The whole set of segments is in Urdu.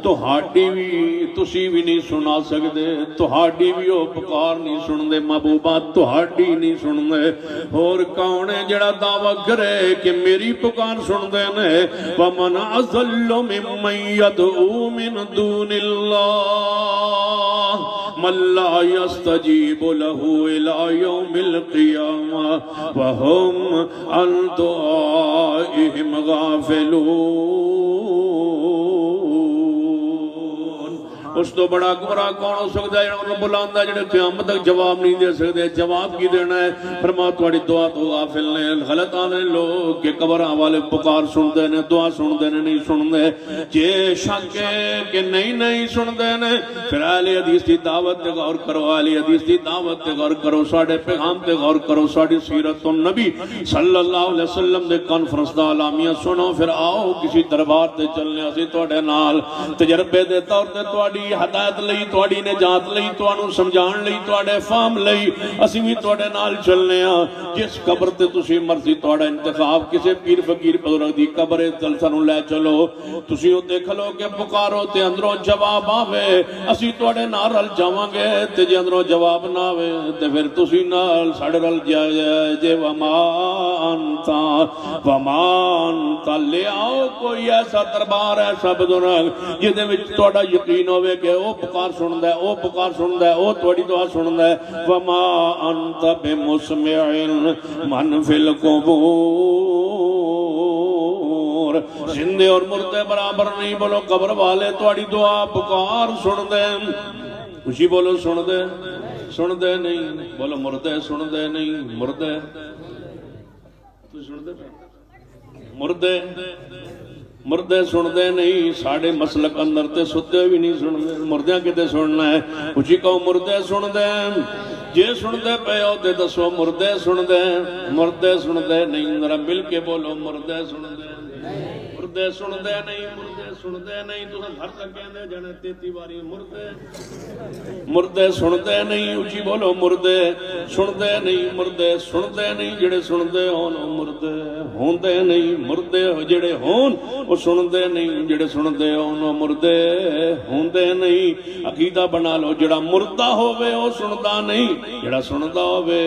تہاڈی بھی تسی بھی نہیں سنا سکدے، تہاڈی بھی وہ پکار نہیں سن دے محبوبہ، تہاڈی نہیں سن دے۔ اور کون ہے جڑا دعویٰ کرے کہ میری پکار سن دے نے؟ وَمَنْ أَضَلُّ مِمَّنْ يَدْعُو مِنْ دُونِ اللَّهِ مَنْ لَا يَسْتَجِيبُ لَهُ إِلَى يَوْمِ الْقِيَامَةِ وَهُمْ عَنْ دُعَائِهِمْ غَافِلُونَ۔ اس تو بڑا گمراہ کون ہو سکتا ہے جنہوں نے بلاندہ جنہیں قیامت تک جواب نہیں دے سکتے؟ جواب کی دینا ہے؟ فرما تھوڑی دعا تو غافل نے غلط آنے لوگ کہ قبران والے پکار سن دے نے، دعا سن دے نے، نہیں سن دے۔ جے شک ہے کہ نہیں سن دے نے، پھر اہل حدیث کی دعوت تے غور کرو، اہل حدیث کی دعوت تے غور کرو، ساڑھے پیغام تے غور کرو، ساڑھی سیرت النبی صلی اللہ علیہ وسلم دے کانفرنس دا علامیہ سنو، پھر آؤ کسی دربار تے چلنے اسی توڑے نال تجربے دے طور تے توڑی ہدایت لئی، توڑی نجات لئی، توانو سمجھان لئی، توڑے فام لئی اسی بھی توڑے نال چلنے ہاں۔ جس قبر تے تسی مرضی توڑا انتخاب، کسے پیر فقیر بزرگ دی قبر تلسنوں لے چلو، تسی ہو دیکھ لو کہ پکارو تے اندروں جواب آوے، اسی توڑے نال رل جاوان گے تے جے اندروں جواب نہ آوے تے پھر تسی نال ساڑے رل جے ومانتا لے آؤ کوئی ایسا دربار ایسا بزرگ جدے وچ توڑا یقین ہوئے کہ او پکار سن دے، او پکار سن دے، او توڑی دعا سن دے۔ وما انت بمسمع من فی القبور، زندے اور مردے برابر نہیں، بولو قبر والے توڑی دعا پکار سن دے، خوشی بولو سن دے نہیں، بولو مردے سن دے نہیں، مردے تو سن دے مردے سن دے نہیں، ساڑھے مسلک اندر تے ستے بھی نہیں سن دے، مردیاں کتے سننا ہے؟ کچھ کہو مردے سن دے، جے سن دے پہ ہو تے دسو مردے سن دے نہیں، ذرا مل کے بولو مردے سن دے سن دے نہیں، تو گھر تک کہنے جانے 33 باری مردے سن دے نہیں، اچھی بولو مردے سن دے نہیں، جڑے سن دے ہون مردے ہون دے نہیں، مردے جڑے ہون وہ سن دے نہیں، جڑے سن دے ہون مردے ہون دے نہیں۔ عقیدہ بنا لو جڑا مردہ ہوئے وہ سندا نہیں، جڑا سندا ہوئے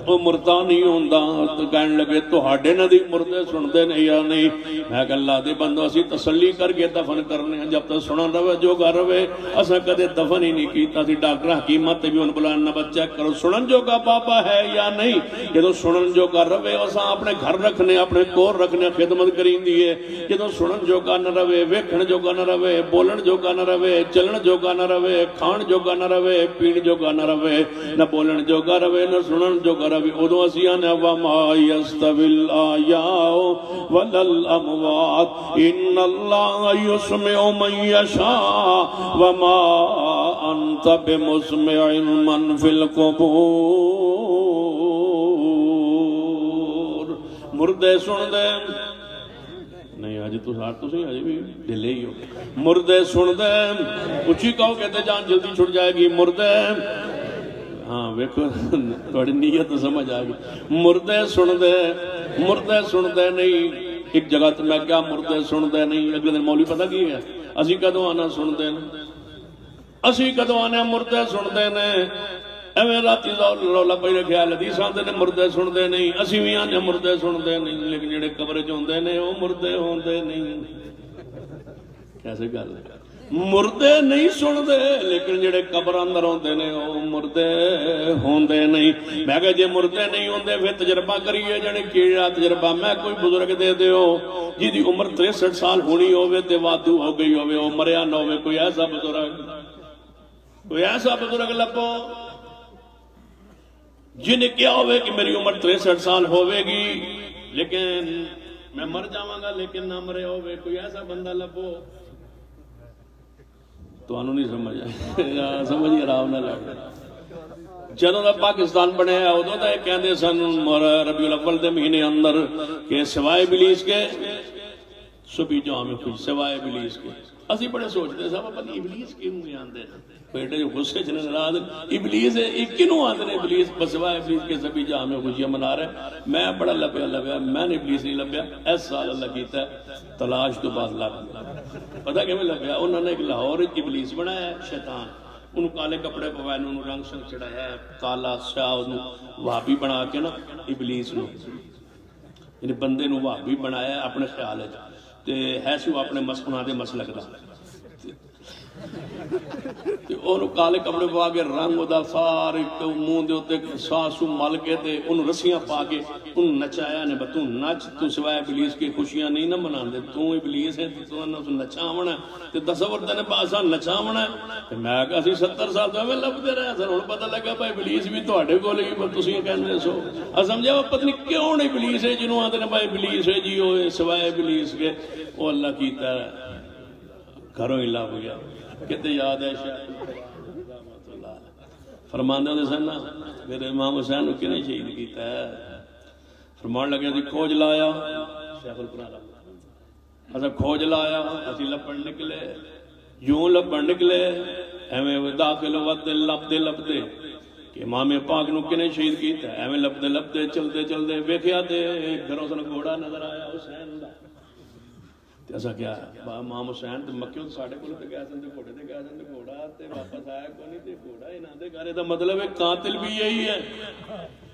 وہ مردہ نہیں ہوندہ۔ تو کہنے لگے تو ہاڑے نہ دی مردے سن دے نہیں یا نہیں؟ میں کہ اللہ دے بندو اسی تسلی کر کے دفن کرنے ہیں، جب تک سنن روے جو گا روے اسا کدے دفن ہی نہیں کیتا سی۔ ڈاکٹر حکیمت بھی ان بلانا بس چیک کرو سنن جو گا بابا ہے یا نہیں، جدو سنن جو گا روے اسا اپنے گھر رکھنے، اپنے کور رکھنے، خدمت کریں دیئے۔ جدو سنن جو گا نہ روے، ویکھن جو گا نہ روے، بولن جو گا نہ روے، چلن جو گا نہ روے، کھان جو گا نہ روے، پین جو گا نہ روے، نہ بولن جو گا روے، نہ سنن جو گا روے، ادو اسیانے وَمَا يَسْتَوِي الْآيَاءُ وَلَا الْأَمْوَاتُ إِنَّ اللَّهَ يُسْمِعُ مَن يَشَاءُ وَمَا أَنْتَ بِمُسْمِعٍ مَّن فِي الْقُبُورِ۔ مردے سن دے نہیں، آج تو ساتھ تو صحیح آج بھی ڈھلے ہی ہو، مردے سن دے، اچھی کہو کہتے جان جلدی چھڑ جائے گی، مردے ہاں ویکھو تھوڑی نیت سمجھ آگئی، مردے سن دے نہیں۔ ایک جگہ تو میں کیا مردے سن دے نہیں، اگلے دن مولوی پتہ کی ہے اسی کدو آنا سن دے اسی کدو آنے مردے سن دے نے، ایویں راتی رولا پئی رکھیا حدیث آندے نے مردے سن دے نہیں، اسی بھی آنے مردے سن دے نہیں، لیکن جڑے قبر چ ہوندے نے وہ مردے ہوندے نہیں۔ کیسے گل ہے؟ مردے نہیں سن دے لیکن جڑے قبر اندر ہوندے نے وہ مردے ہوندے نہیں۔ میں کہ جے مردے نہیں ہوندے پھر تجربہ کریے، جڑے کیڑا تجربہ میں کوئی بزرگ دے دیو جی دی عمر 63 سال ہونی ہوئے تے وادو ہو گئی ہوئے، وہ مریا نہ ہوئے، کوئی ایسا بزرگ لبو جنہیں کیا ہوئے کہ میری عمر 63 سال ہوئے گی لیکن میں مر جاواں گا لیکن نہ مرے ہوئے، کوئی ایسا بندہ لبو۔ تو انہوں نہیں سمجھ آئے، سمجھ آرام نہ لگا۔ جنہوں نے پاکستان بنے ہیں ادھوں دا ایک کہندے سن ربیع الاول دے مہینے اندر کہ سوائے ابلیس کے سبھی جہاں میں خوش، سوائے ابلیس کے اسی بڑے سوچتے صاحب اپنی ابلیس کیوں بھی آندے بیٹے جو غصے چنے ناراض ابلیس ہے یہ کیوں آندے نے ابلیس بسوا ابلیس کے سبھی جہاں میں خوشیاں منا رہے میں بڑا لبیا میں نے ابلیس نہیں لبیا اس سال اللہ کیتا ہے تلاش تو بعد لگ گیا پتہ کیوں لگیا انہوں نے ایک لاہور ابلیس بنایا ہے شیطان انہوں کالے کپڑے پوائے انہوں رنگ شنگ چڑھایا ہے کالا سیاہ انہوں وہابی بنا کے نا ابلیس نو یعنی بندے نو وہابی بنایا ہے اپنے خیال ہے سی وہ اپنے مسکنا دے مسلک دا انہوں کالے کپڑے پا کے رنگ دا سارے منہ دے ہوتے ساسو مل کے تے انہوں رسیاں پا کے انہوں نچایا نے تو نچ تو سوائے ابلیس کی خوشیاں نہیں نہ منا دے تو ابلیس ہے تو نچاونا ہے تے تصور دے نے پاسا نچاونا ہے تے میں کہا سی 70 سال تو میں لبدے رہے سر ہن پتہ لگا بھائی ابلیس بھی تواڈے کول ہی پر تسی کہندے سو سمجھا پتہ نہیں کیوں ابلیس ہے جنوں آندے نے بھائی ابلیس ہے جی او سوائے ابلیس کے او اللہ کیتا ہے گھروں ہی لب گیا کہتے یاد ہے فرماندے ہوندے سن نا میرے امام حسین کو کنے شہید کیتا ہے فرمان لگے دی کھوج لایا شیخ القرآن اسا کھوج لایا اسی لپن نکلے یوں لپن نکلے ایویں داخل ودے لبدے کہ امام پاک نو کنے شہید کیتا ہے ایویں لبدے چلدے ویکھیا تے گھروں سن گھوڑا نظر آیا حسین دا ایسا کیا ہے امام حسین تے مکیوں تے ساڈے کول تے گئے سن تے گھوڑے تے گئے سن تے گھوڑا تے واپس آیا کوئی نہیں تے گھوڑا انہاں دے گھر دا مطلب ہے قاتل بھی یہی ہے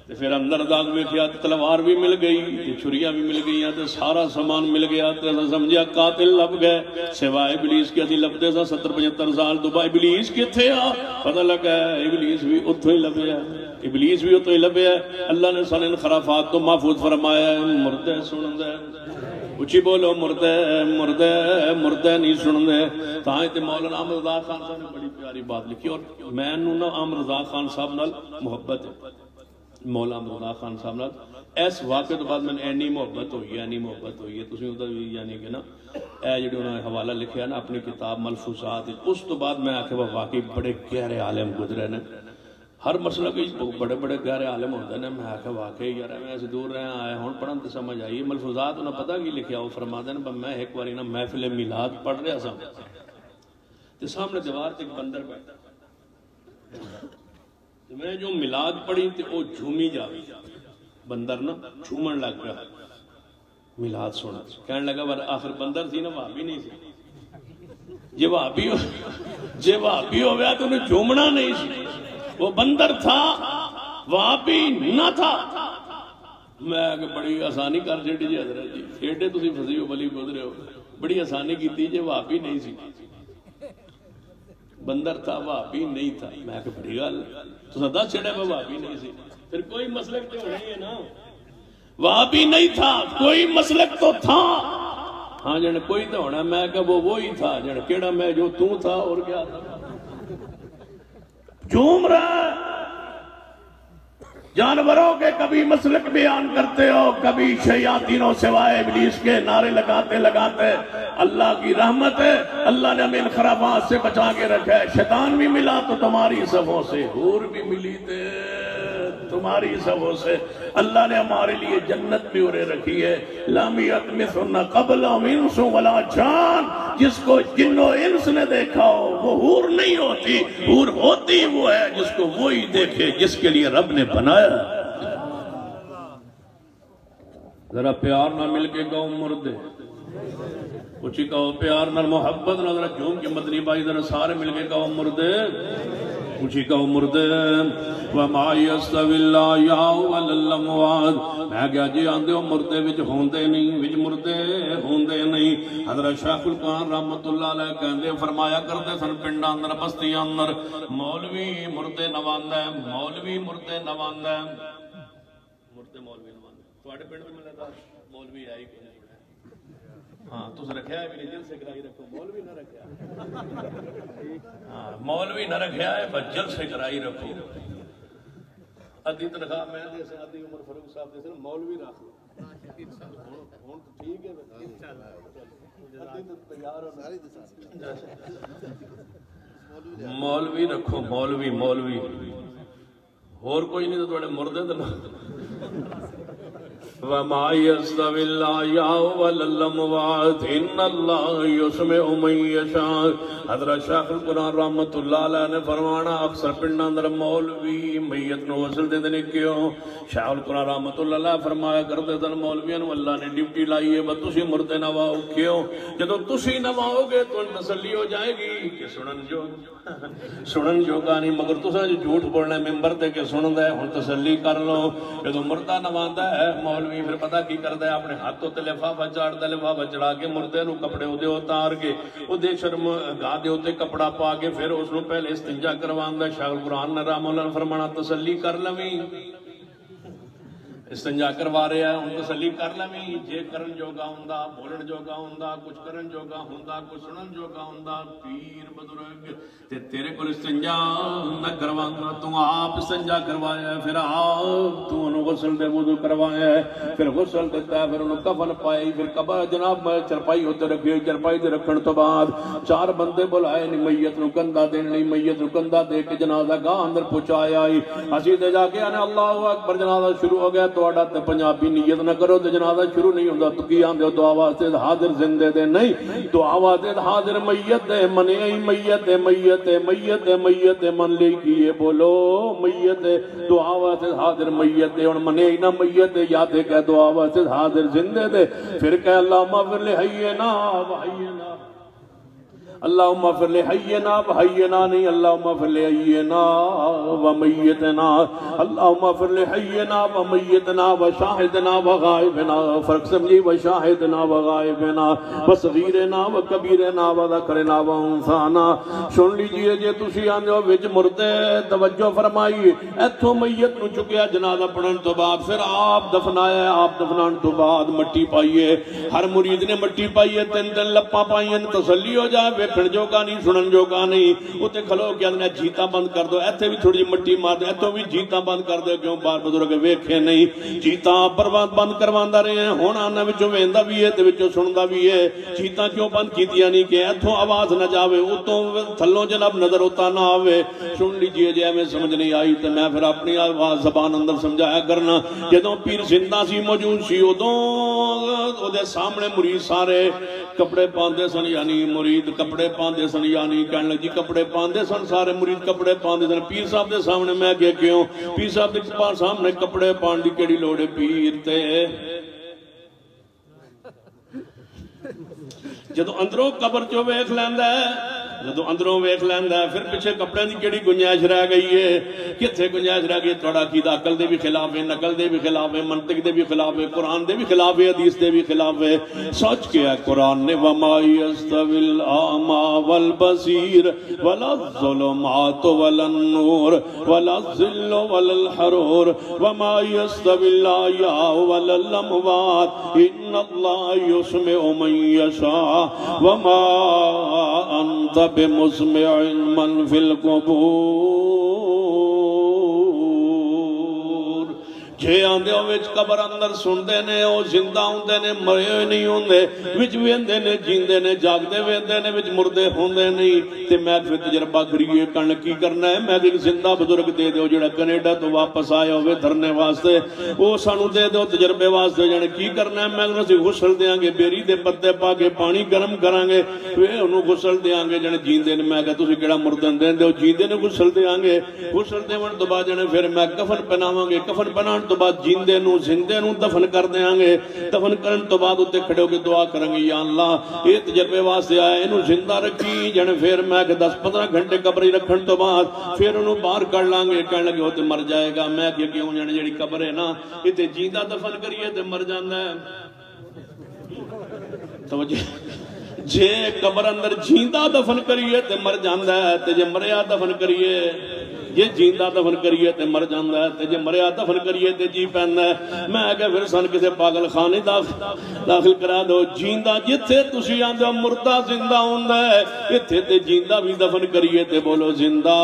تے پھر اندر داغ ویکھیا تے تلوار بھی مل گئی تے چھریاں بھی مل گئیاں تے سارا سامان مل گیا تے سمجھیا قاتل لب گئے سوائے ابلیس کے اسی لبدے سا 70-75 سال تو بعد ابلیس کتھے آ پتہ لگا ابلیس بھی اوتھوں ہی لبیا ابلیس بھی اوتھوں ہی لبیا اللہ نے سن خرافات تو محفوظ فرمایا ہے مردے سنندے اچھی بولو مردے نہیں سن دے تاں تے مولانا احمد رضا خان صاحب نے بڑی پیاری بات لکھی اور میں نو نا احمد رضا خان صاحب نال محبت ہے مولانا احمد رضا خان صاحب نال اس واقعے تو بعد میں اینی محبت ہوئی ہے تسی اودر بھی یعنی کہ نا اے جڑے انہوں نے حوالہ لکھیا نا اپنی کتاب ملفوظات اس تو بعد میں آکھے وہ واقعی بڑے گہرے عالم گزرے نے ہر مسئلہ کے بڑے گہرے عالم ہوتے ہیں میں آکھا واقعی یار میں ایسے دور رہا آیا ہون پڑھن تے سمجھ آئی ملفوظات انہوں پتہ کی لکھیا وہ فرما دیں میں ایک باری نا محفل میلاد پڑھ رہا سا تے سامنے دیوار تے ایک بندر بیٹھا میں جو میلاد پڑھی تے وہ جھومی جاوی بندر نا جھومن لگ گیا میلاد سنا کہنے لگا ور آخر بندر تھی نا وہابی نہیں سی جے وہابی ہو گیا تو انہیں جھومنا نہیں سی وہ بندر تھا وہابی نہ تھا میں کہ بڑی آسانی کر چھڑی جی حضرت جی ایڈے تسی فضی و بلی گزرے ہو بڑی آسانی کی تھی جے وہابی نہیں سی بندر تھا وہابی نہیں تھا میں کہ بڑی گل تو سدا چھڑے میں وہابی نہیں سی پھر کوئی مسلک تو نہیں ہے نا وہابی نہیں تھا کوئی مسلک تو تھا ہاں جن کوئی تو ہونا میں کہ وہ وہی تھا جن کیڑا میں جو تو تھا اور کیا تھا جھوم رہا جانوروں کے کبھی مسلک بیان کرتے ہو کبھی شیاطینوں سوائے ابلیس کے نعرے لگاتے اللہ کی رحمت ہے اللہ نے ہمیں ان خرابات سے بچا کے رکھا ہے شیطان بھی ملا تو تمہاری صفوں سے حور بھی ملی تھے تمہاری صفوں سے اللہ نے ہمارے لیے جنت بھی ارے رکھی ہے لامیت مثلنا قبل انس ولا جان جس کو جن و انس نے دیکھا ہو وہ حور نہیں ہوتی حور ہوتی وہ ہے جس کو وہی دیکھے جس کے لیے رب نے بنایا ذرا پیار نہ مل کے کہو مردے کچھ ہی کہو پیار نہ محبت نہ ذرا جھوم کے مدنی بھائی ذرا سارے مل کے کہو مردے کچھ ہی کہو مردے وَمَا يَسْتَوِ الْأَحْيَاءُ وَلَا الْأَمْوَاتُ میں کیا جی آندے ہو مردے وچ ہوندے نہیں وچ مردے ہوندے نہیں حضرت شیخ القرآن رحمت اللہ علیہ کہندے فرمایا کرتے سن پنڈا اندر بستی اندر مولوی مردے نواندہ ہے مولوی مردے نواندہ ہے مردے مولوی نواندہ ہے تو آٹے پنڈ میں ملے دا مولوی آئی کہ ہاں تو رکھیا ہے بھی جل سے کرائی رکھو مولوی نہ رکھیا مولوی نہ رکھیا ہے بس جل سے کرائی رکھو ادھی تنخواہ میں دے سے ادھی عمر فاروق صاحب دے سے مولوی رکھ لو ہوں تو ٹھیک ہے ادھی تو تیار ہو مولوی رکھو مولوی اور کوئی نہیں تو تھوڑے مردے تو وما يستوي الأحياء ولا الأموات إن الله يسمع من يشاء. حضرت شیخ القرآن رحمت اللہ علیہ نے فرمانا اکثر پنڈا اندر مولوی میت نو غسل دے دینے کیوں. شیخ القرآن رحمت اللہ علیہ فرمایا کرتے تن مولویاں نو اللہ نے ڈیوٹی لائی ہے بس تسی مردے نواؤ. کیوں؟ جدو تسی نواؤ گے تو ان تسلی ہو جائے گی کہ سنن جوگا نہیں، مگر تسا جو جھوٹ بولنا ممبر تے کہ سنن دے ہن تسلی کر لو. جدو مردہ نواندا ہے مولوی پھر پتہ کی کردا ہے اپنے ہاتھوں تے لفافہ چاڑدا، لفافہ چڑھا کے مردے نو کپڑے اودے اتار کے اودے شرم گاہ دے اوتے کپڑا پا کے پھر اس نو پہلے استنجا کرواوندا. شیخ القرآن نے رحمہ اللہ فرمانا تسلی کر لویں، استنجا کروا رہا ہے ہن تسلی کر لویں. جے کرن جوگا ہوندا، بولن جوگا ہوندا، کچھ کرن جوگا ہوندا، کچھ سنن جوگا ہوندا، پیر بزرگ تے تیرے کول استنجا نہ کرواندا، تو آپ استنجا کروایا ہے، پھر آپ تو انہوں غسل دے وضو کروایا ہے، پھر غسل دیتا ہے، پھر انہوں کفن پائی، پھر کبا جناب میں چرپائی ہوتے رکھی، چرپائی دے رکھن تو بعد چار بندے بلائے نہیں، میت نو کندھا دین نہیں، میت نو کندھا دے کے جنازہ گاہ اندر پہنچایا ہی. اسی دے جا کے آنے اللہ اکبر جنازہ شروع ہو گیا. تو تے پنجابی نیت نہ کرو تے جنازہ شروع نہیں ہوندا. تو کی آندے ہو دعا واسطے حاضر زندے دے نہیں، دعا واسطے حاضر میت دے منے ہی میت دے میت دے میت دے میت دے من لے کیے بولو میت دے دعا واسطے حاضر میت دے اور منے ہی نہ میت دے یاد کہ دعا واسطے حاضر زندے دے. پھر کہ اللہم اغفر لحینا وحینا، اللہم اغفر لحینا وحینا نہیں، اللہم اغفر لحینا ومیتنا، اللہم اغفر لحینا ومیتنا وشاہدنا وغائبنا. فرق سمجھی، وشاہدنا وغائبنا وصغیرنا وکبیرنا وذکرنا وانثانا. سن لیجئے جے تسی آندے ہو وچ مردے توجہ فرمائی ایتھوں میت نو چکیا جنازہ پڑھن تو بعد پھر آپ دفنایا. آپ دفنان تو بعد مٹی پائیے، ہر مرید نے مٹی پائیے، تین تین لپاں پائیے، تسلی ہو جائے. ویکھن جوگا نہیں، سنن جوگا نہیں. اتے کھلو کے اندر جیتا بند کر دو، ایتھے بھی تھوڑی مٹی مار دو، ایتھوں بھی جیتا بند کر دو. کیوں؟ بار بزرگ ویکھے نہیں، جیتا بند کرواندا رہے ہیں. ہن آنا وچوں ویندا بھی ہے تے وچوں سندا بھی ہے. جیتا کیوں بند کیتیاں نہیں کہ ایتھوں آواز نہ جاوے، اتوں تھلوں جناب نظر ہوتا نہ آوے. سن لیجئے جے میں سمجھ نہیں آئی تے میں پھر اپنی آواز زبان اندر سمجھایا کرنا. جدوں پیر زندہ سی موجود سی ادوں اودے سامنے مرید سارے کپڑے پاندے سن، یعنی مرید کپڑے پاندے سن، یعنی کہنے لگی کپڑے پاندے سن، سارے مرید کپڑے پاندے سن. پیر صاحب دے سامنے میں کہ کیوں؟ پیر صاحب دے سامنے کپڑے پان دی کیڑی لوڑ ہے پیر تے؟ جدو اندروں قبر چو ویکھ لیندا ہے، جدو اندروں ویکھ لیندا ہے، پھر پیچھے کپڑے دی کیڑی گنجائش رہ گئی ہے؟ کتھے گنجائش رہ گئی؟ تھوڑا عقیدہ عقل دے بھی خلاف ہے، نقل دے بھی خلاف ہے، منطق دے بھی خلاف ہے، قرآن دے بھی خلاف ہے، حدیث دے بھی خلاف ہے. سچ کیا ہے قرآن نے، وَمَا يَسْتَوِي الْأَعْمَى وَالْبَصِيرُ وَلَا الظُّلُمَاتُ وَلَا النُّورُ وَلَا الظِّلُّ وَلَا الْحَرُورُ وَمَا يَسْتَوِي الْأَحْيَاءُ وَلَا الْأَمْوَاتُ إِنَّ اللَّهَ يُسْمِعُ مَن يَشَاءُ وَمَا أَنْتَ بمسمع من في القبور. جے آندے ہو وچ قبر اندر سندے نے، او زندہ ہوندے نے، مرے ہوئے نہیں ہوندے، وچ ویندے نے، جیندے نے، جاگدے ویندے نے، وچ مردے ہوندے نہیں. تے میں پھر تجربہ کریے کرن کی کرنا ہے. میں ایک زندہ بزرگ دے دیو جڑا کینیڈا تو واپس آیا ہوئے دھرنے واسطے، او سانو دے دیو تجربے واسطے. جانے کی کرنا ہے؟ میں انہوں غسل دیاں گے، بیری دے پتے پا کے پانی گرم کران گے، انہوں غسل دیاں گے. جانے جیندے نے، میں کہا تسی کیڑا مردن دین دیو، جیندے نے غسل دیاں گے. غسل دیون تو بعد جانے پھر میں کفن پہناواں گے، کفن پہنان تو بعد جیندے نو زندے نو دفن کر دیاں گے. دفن کرن تو بعد اتے کھڑے ہو کے دعا کریں گے، یا اللہ یہ تجربے واسطے آئے انہوں زندہ رکھی. جانے پھر میں کہ 10-15 گھنٹے قبری رکھن تو بعد پھر انہوں باہر کر لانگے. کہنے لگے ہوتے مر جائے گا. میں کہ کیوں؟ جانے جڑی قبر ہے نا یہ جیندہ دفن کریے تے مر جاندہ ہے. توجہ، جے قبر اندر جیندہ دفن کریے تے مر جاندہ ہے، تے جے مریا دفن کریے، یہ جیندہ دفن کریے تے مر جاندہ ہے، تے جے مریا دفن کریے تے جی پہندا ہے. میں کہ پھر سن کسے پاگل خانے داخل کرا دو. جیندہ جتھے تسی آندے ہو مردہ زندہ ہوندا ہے، اتھے تے جیندہ بھی دفن کریے تے بولو زندہ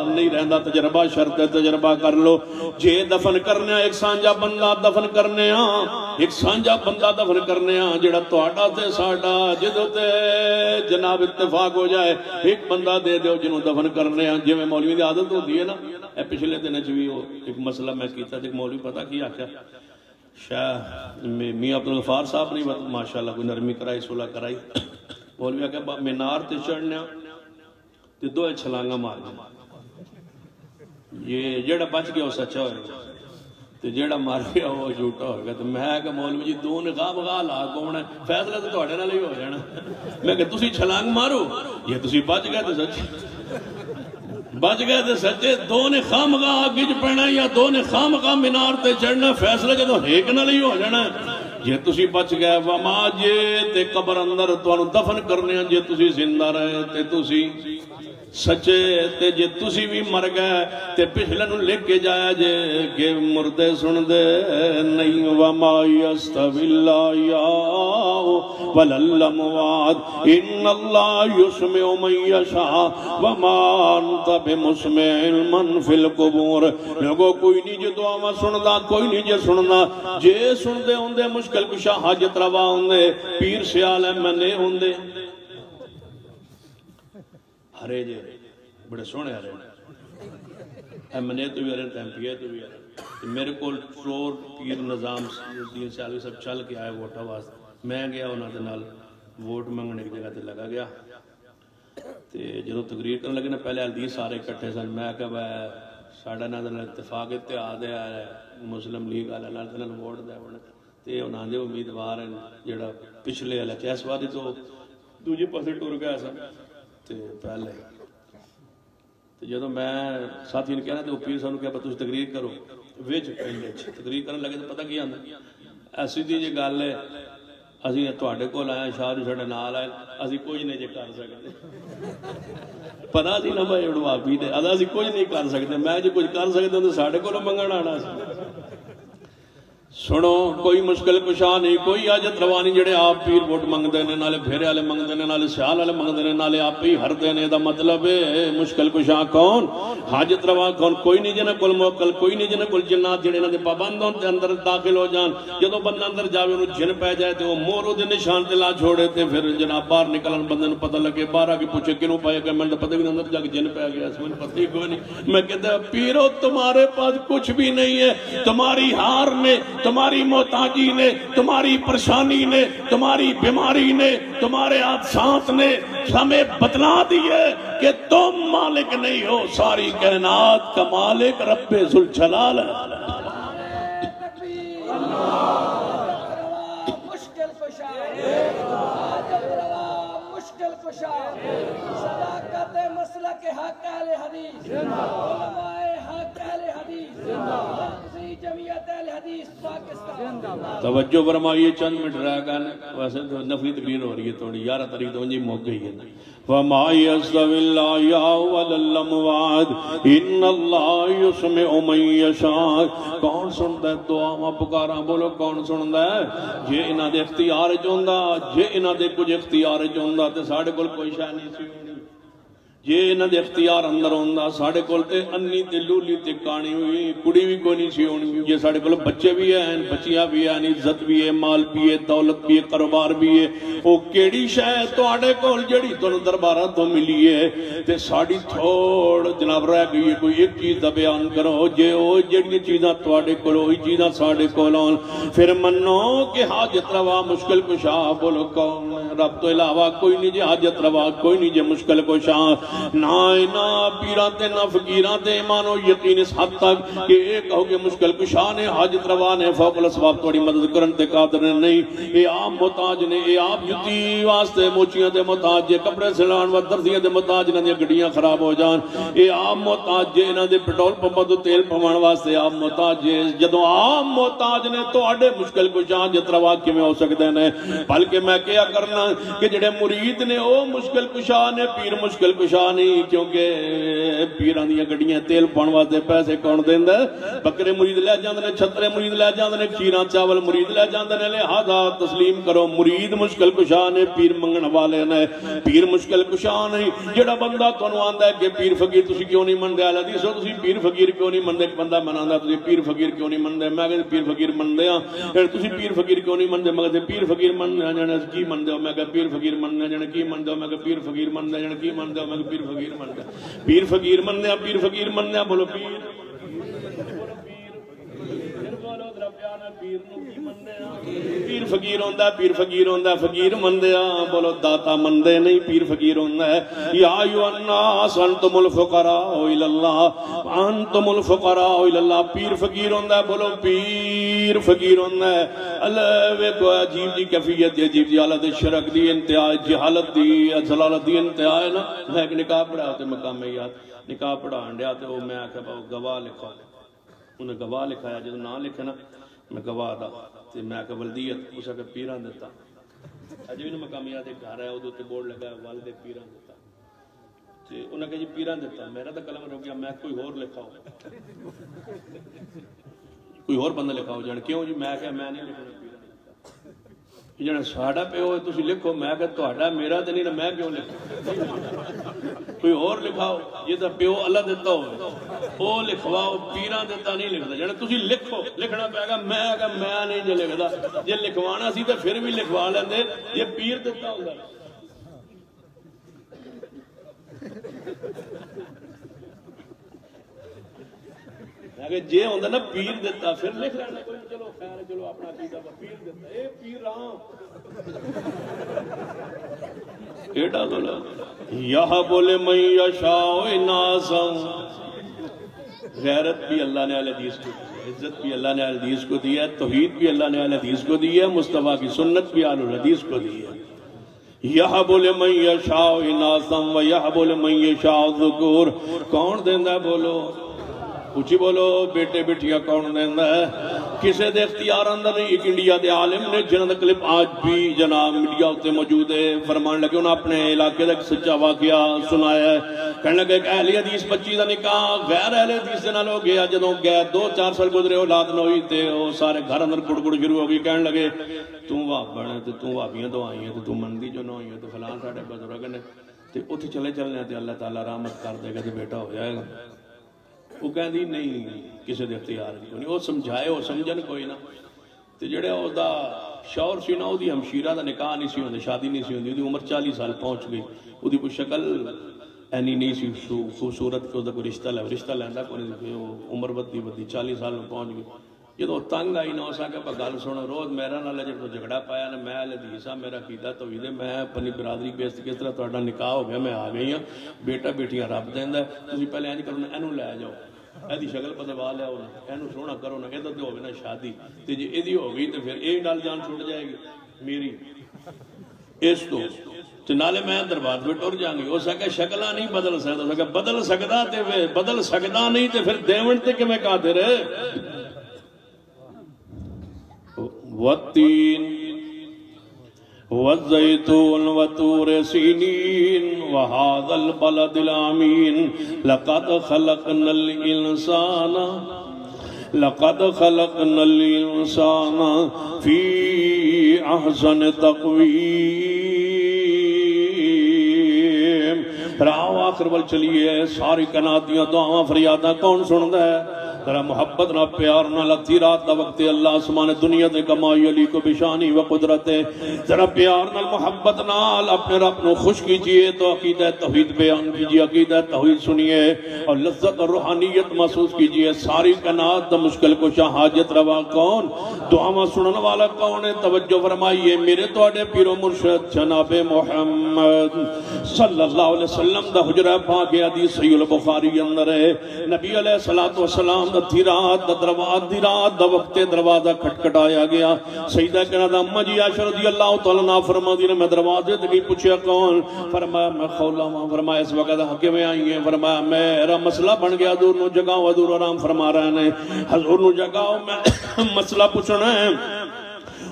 نہیں رہندا. تجربہ شرط ہے، تجربہ کر لو. جے دفن کرنے ایک سانجا بندہ دفن کرنے ایک سانجا بندہ دفن کرنے جڑا تہاڈا تے ساڈا جدوں تے جناب اتفاق ہو جائے ایک بندہ دے دیو جنوں دفن کرنے. جویں مولوی دی عادت ہوندی ہے نا. پچھلے دن ایک مسئلہ میں کیتا تے مولوی پتہ کی آکھیا، شاہ میاں عبدالغفار صاحب نے ماشاءاللہ کوئی نرمی کرائی صلح کرائی مولوی کہ مینار تے چڑھنے تے دو چھلانگا مارنا یہ جیڑا بچ گیا وہ سچا ہوئے گا تے جیڑا مار گیا وہ جھوٹا ہوئے گا تو میں کہ مولوی جی دو نگاہ بغا لا کونا فیصلہ تو توڑے نہ لئی ہو جانا میں کہ تسی چھلانگ مارو یہ تسی بچ گئے تو سچے بچ گئے تے سچے دو نے خامگاہ آگے جو پڑھنا یا دو نے خامگاہ مینار تے چڑھنا فیصلہ جدو ایک نہ لئی ہو جانا جے تسی بچ گئے وما جے تے قبر اندر تو انہوں دفن کرنے جے تسی زندہ رہے تے تسی سچے تے جے تسی بھی مر گئے تے پچھلے نو لکھ کے جایا جے کہ مردے سن دے نہیں وما یستوی الاحیاء ولا الاموات ان اللہ یسمع من یشاء وما انت بمسمع من فی القبور لوگو کوئی نہیں جے دعا میں سندا کوئی نہیں جے سننا جے سن دے ہوندے مشکل کشا حاجت روا ہوندے پیر سیال میں ہوندے ہرے جے بڑے سونے ہرے ایمنے تو بھی ہرے ایم پی اے تو بھی ہرے میرے کو ٹرور پیر نظام دین سیالوی سب چل کے آئے ووٹا واسطے میں گیا انہوں نے نال ووٹ منگنے کی جگہ تے لگا گیا تے جدو تقریر کرنے لگے نا پہلے حدیث سارے اکٹھے سن میں کہ بھائی ساڑھا نہ اتفاق اتحاد ہے مسلم لیگ والا اللہ تعالیٰ نے ووٹ دے تے انہاں دے امیدوار ہیں جڑا پچھلے والا چیس وادی تو دوجے پاسے ٹر گیا سا تے پہلے تے جدو میں ساتھی نے کہنا تے وہ پیر صاحب نے کہا تسی تقریر کرو وچ پہلے تقریر کرنے لگے تو پتہ کی آندا ایسی دی جے گل ہے اسی تواڈے کول آئے شاہ جی ساڈے نال آئے اسی کچھ نہیں جے کر سکتے پتہ سی نہ بھائی اڑوا پی دے اسی کچھ نہیں کر سکتے میں جے کچھ کر سکدا تے ساڈے کول منگن آنا سی سنو کوئی مشکل کشا نہیں کوئی حاجت روا نہیں جڑے آپ پیر ووٹ منگدے نے نالے پھیرے والے منگدے نے نالے سیال والے منگدے نے نالے آپ ہی ہردے نے دا مطلب ہے مشکل کشا کون حاجت روا کون کوئی نہیں جنہ کل موکل کوئی نہیں جنہ کل جنات جڑے نہ دے پابندوں تے اندر داخل ہو جان جدوں بندہ اندر جاوے انہوں جن پہ جائے تے وہ مورو دے نشان تے لا چھوڑے تے پھر جناب باہر نکلن بندے نو پتہ لگے باہر آ کے پوچھے کینوں پایا کہ میں پتہ بھی اندر جا کے جن پہ گیا اس میں پتہ ہی کوئی نہیں میں کہتا پیرو تمہارے پاس کچھ بھی نہیں ہے تمہاری ہار نے تمہاری محتاجی نے تمہاری پریشانی نے تمہاری بیماری نے تمہارے حادثات نے ہمیں بتلا دیے کہ تم مالک نہیں ہو ساری کائنات کا مالک رب ذوالجلال ہے مشکل کشا مشکل کشا صداقت مسلک حق اہل حدیث علماء حق اہل حدیث جمعیت اہل حدیث پاکستان توجہ فرمائیے چند منٹ رہ گا ویسے تو نفلی تقریر ہو رہی ہے تھوڑی 11 تاریخ تو انجی موقع گئی ہے وَمَا يَسْتَوِي الْأَحْيَاءُ وَلَا الْأَمْوَاتُ إِنَّ اللَّهَ يُسْمِعُ مَن يَشَاءُ کون سنتا ہے دعا پکارا بولو کون سنتا ہے جے انہاں دے اختیار وچ ہوندا جے انہاں دے کچھ اختیار وچ ہوندا تے ساڈے کول کوئی شے نہیں سی ہونی جے انہاں دے اختیار اندر ہوندا ساڈے کول تے انی تے لولی تے کانی ہوئی کڑی بھی کوئی نہیں سی ہونی جے ساڈے کول بچے بھی ہیں بچیاں بھی ہیں عزت بھی ہے مال بھی ہے دولت بھی ہے کاروبار بھی ہے او کیڑی شے تواڈے کول جڑی تانوں درباراں تو ملی ہے تے ساڈی تھوڑ جناب رہ گئی ہے کوئی ایک چیز دا بیان کرو جے او جڑی چیزاں تواڈے کول وہی چیزاں ساڈے کول ہون پھر منو کہ حاجت روا مشکل کشا بولو کون رب تو علاوہ کوئی نہیں جے حاجت روا کوئی نہیں جے مشکل کشا نہ پیران تے نہ فقیران تے ایمان و یقین اس حد تک کہ ایک کہو کہ مشکل کشا نے حاجت روا نے فوق الاسباب توڑی مدد کرن تے قادر نے نہیں اے آپ محتاج نے اے آپ جتی واسطے موچیاں تے محتاج جے کپڑے سلان و درزیاں تے محتاج نہ دیا گڈیاں خراب ہو جان اے آپ محتاج جے انہاں دے پٹرول پمپاں تو تیل پوان واسطے آپ محتاج جے جدوں آپ محتاج نے تواڈے مشکل کشا حاجت روا کیویں ہو سکدے نے بلکہ میں کیا کرنا کہ جڑے مرید نے او مشکل کشا نے پیر مشکل کشا نہیں کیونکہ پیران دیاں گڈیاں تیل پاؤن واسطے پیسے کون دیندا بکرے مرید لے جاندے نے چھترے مرید لے جاندے نے کھیراں چاول مرید لے جاندے نے لہذا تسلیم کرو مرید مشکل کشا نے پیر منگن والے نے پیر مشکل کشا نہیں جڑا بندہ تانوں آندا ہے کہ پیر فقیر تسی کیوں نہیں مندے اہل حدیث تسی پیر فقیر کیوں نہیں مندے ایک بندہ مناندا تسی پیر فقیر کیوں نہیں مندے میں کہ پیر فقیر مندے ہاں تسی پیر فقیر کیوں نہیں مندے میں کہ پیر فقیر مندے جانے کی مندے ہو میں کہ پیر فقیر مندے جانے کی مندے ہو میں کہ پیر فقیر مندے جانے کی مندے ہو میں کہ پیر فقیر مندے پیر فقیر مندے پیر فقیر مندے بولو پیر پیر نو کی مندے پیر فقیر ہوندا پیر فقیر ہوندا فقیر مندے بولو داتا مندے نہیں پیر فقیر ہوندا ہے یا ایھا الناس انتم الفقراء الی اللہ انتم الفقراء الی اللہ پیر فقیر ہوندا بولو پیر فقیر ہوندا ہے اللہ ویکھو عجیب جی کیفیت عجیب جی حالت شرک دی انتہا جہالت دی ضلالت دی انتہا ہے نا میں ایک نکاح پڑھا تے مقام یاد نکاح پڑھان دیا تے وہ میں آکھا گواہ لکھا انہیں گواہ لکھایا جب نہ لکھے نا میں گواہ دا تے میں آکھا ولدیت اسے آکھا پیران دیتا اجب انہیں مقامیات ایک گھر ہے وہ دوتے بورڈ لگا ہے والد پیران دیتا تے انہیں کہا جی پیران دیتا میرا تا کلم رو گیا میں کوئی اور لکھا ہو کوئی اور بندہ لکھا ہو جانے کیوں جی میں کہا میں نہیں لکھا پیران دیتا جانے ساڑھا پہ ہوئے تسی لکھو میں کہا توڑا میرا دنی نا میں کیوں لکھا کوئی اور لکھاؤ یہ تا پیو اللہ دیتا ہوئے وہ لکھواؤ پیران دیتا نہیں لکھتا جانے تسی لکھو لکھنا پہ گا میں نہیں جو لکھتا یہ لکھوانا سی تو پھر بھی لکھوا لیں دے یہ پیر دیتا ہوگا اگر جے ہوندہ نا پیر دیتا پھر لکھ لینا کوئی چلو خیر چلو اپنا پیتا پیر دیتا اے پیر رہا ایڈا دولا یہاں بولے من یشاء ناسم غیرت بھی اللہ نے اہل حدیث کو دی عزت بھی اللہ نے اہل حدیث کو دی ہے توحید بھی اللہ نے اہل حدیث کو دی ہے مصطفیٰ کی سنت بھی اہل حدیث کو دی ہے یہاں بولے من یشاء ناسم و یہاں بولے من یشاء ذکور کون دیندہ ہے بولو اچھی بولو بیٹے بیٹیاں کون دیندہ ہے کسے دے اختیار اندر نہیں ایک انڈیا دے عالم نے جنہاں کلپ آج بھی جناب میڈیا ہوتے موجود ہے فرمان لگے انہوں اپنے علاقے تک سچا واقعہ سنایا ہے کہنے لگے کہ اہل حدیث بچی دا نکاح غیر اہل حدیث سے نہ لو گیا جدوں گئے 2-4 سال گزرے اولاد نہ ہوئی تے وہ سارے گھر اندر گڑ گڑ شروع ہو گئی کہنے لگے تم وابڑ ہے تم وابیاں تو آئی ہیں تو تم مندی جو نہ ہوئی ہے تو فلان ساڑھے بزرگ نے تے اتھے چلے چلنے تے اللہ تعالیٰ رحمت کر دے گا تے بیٹا ہو جائے گا وہ کہہ دی نہیں کسی دے اختیار نہیں وہ سمجھائے وہ سمجھن کوئی نہ تے جڑے او دا شور سی نا او دی ہمشیرہ دا نکاح نہیں سی ہوندے شادی نہیں سی ہوندی او دی عمر 40 سال پہنچ گئی او دی کوئی شکل اینی نہیں سی خوبصورت کہ او دا کوئی رشتہ لیندہ کوئی عمر بدی 40 سال میں پہنچ گئی جدو تنگ آئی نہ ہو سکے پا گل سنو روز میرا نہ لے جب تو جھگڑا پایا نا میں حدیثہ میرا قیدہ توحید ہے میں اپنی برادری بیست کس طرح تہاڈا نکاح ہو گیا میں آ گئی ہوں بیٹا بیٹیاں رب دیندا ہے تسی پہلے انج کرو نا اینو لے جاؤ ایدی شکل بدلوا لیا ہونا اینو سونا کرو نا ادھر تے ہوے نا شادی تے جے ایدی ہو گئی تے پھر ایک نال جان چھوٹ جائے گی میری اس تو تے نالے میں دربار پہ ٹر جاں گی ہو سکے شکلاں نہیں بدل سکدا بدل سکدا تے بدل سکدا نہیں تے پھر دیون تے کیویں قادر ہے والتین والزیتون وطور سینین وهذا البلد الامین لقد خلقنا الانسان فی احسن تقویم راو آخر بل چلیے ساری کناتیاں دعاں فریادہ کون سندا ہے ذرا محبت نہ پیار نہ لگتی رات دا وقت اللہ آسمان دنیا دے کمائی علی کو بشانی و قدرت ذرا پیار نہ محبت نہ اپنے رب نو خوش کیجئے تو عقیدہ توحید بیان کیجئے عقیدہ توحید سنیے اور لذت اور روحانیت محسوس کیجئے ساری کائنات دا مشکل کو حاجت روا کون دعا سنن والا کون ہے توجہ فرمائیے میرے توڑے پیر و مرشد جناب محمد صلی اللہ علیہ وسلم دا حجرہ پاک حدیث صحیح البخاری اندر ہے نبی علیہ السلام دی رات دا وقت دروازہ کھٹکھٹایا گیا سیدہ کہنا دا اما جی عائشہ رضی اللہ تعالیٰ عنہ فرما دی نے میں دروازے تک پوچھا کون فرمایا میں خولہ ہوں فرمایا اس وقت حق میں آئی ہیں فرمایا میرا مسئلہ بن گیا حضور نو جگاؤ حضور آرام فرما رہے ہیں حضور نو جگاؤ میں مسئلہ پوچھنا ہے